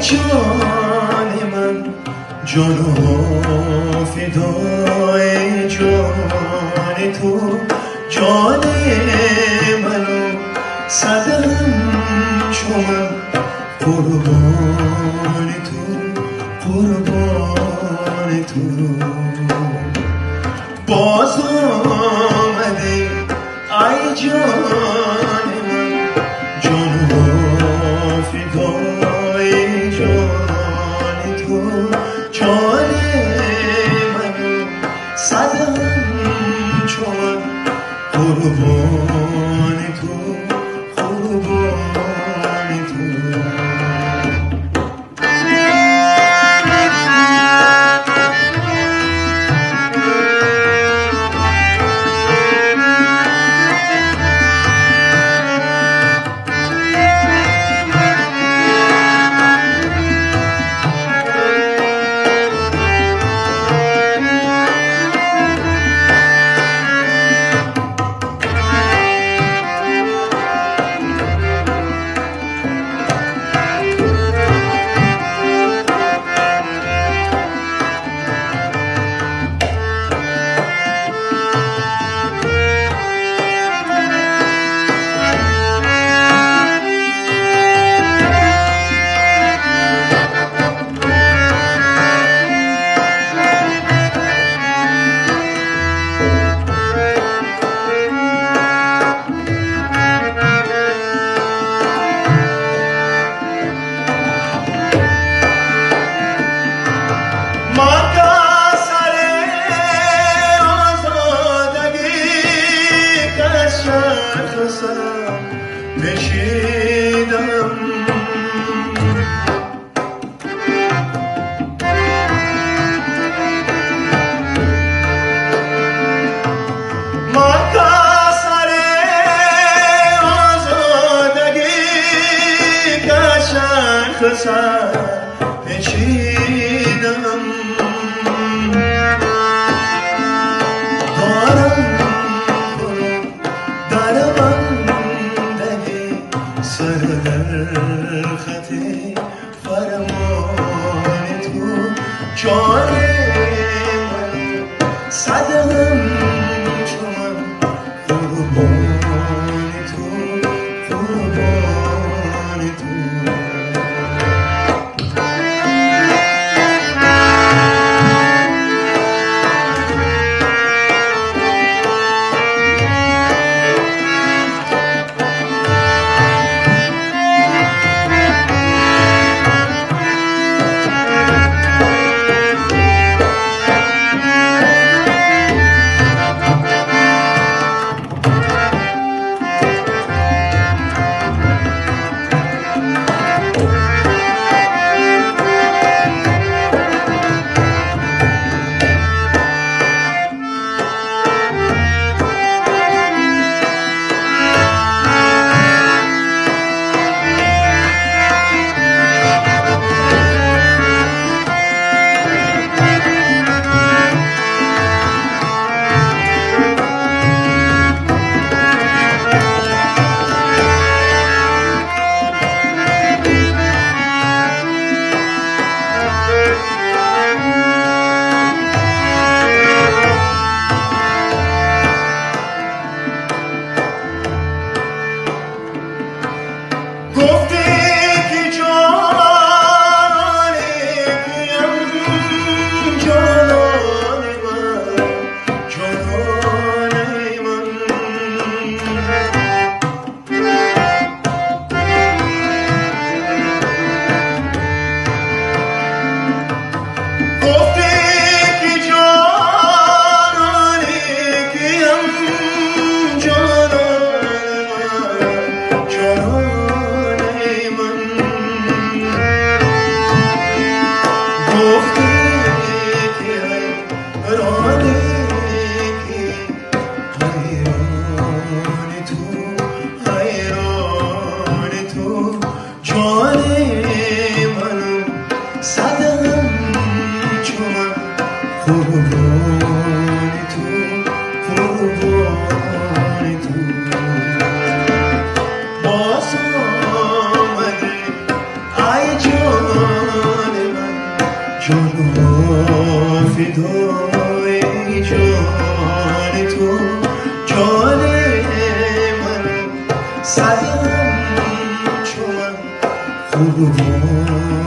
جان من جان و فدای جان تو جان منو صدم چو من قربان تو قربان تو باز آمده ای جان من جان و فدای جان تو جان منو صدم چو من قربان تو قربان تو بشیدم من سر آزادگی کشن سر بشیدم سر در خط فرمان تو جان من صدم چو من قربان تو قربان تو I فدای جان تو جان من صدم چون قربان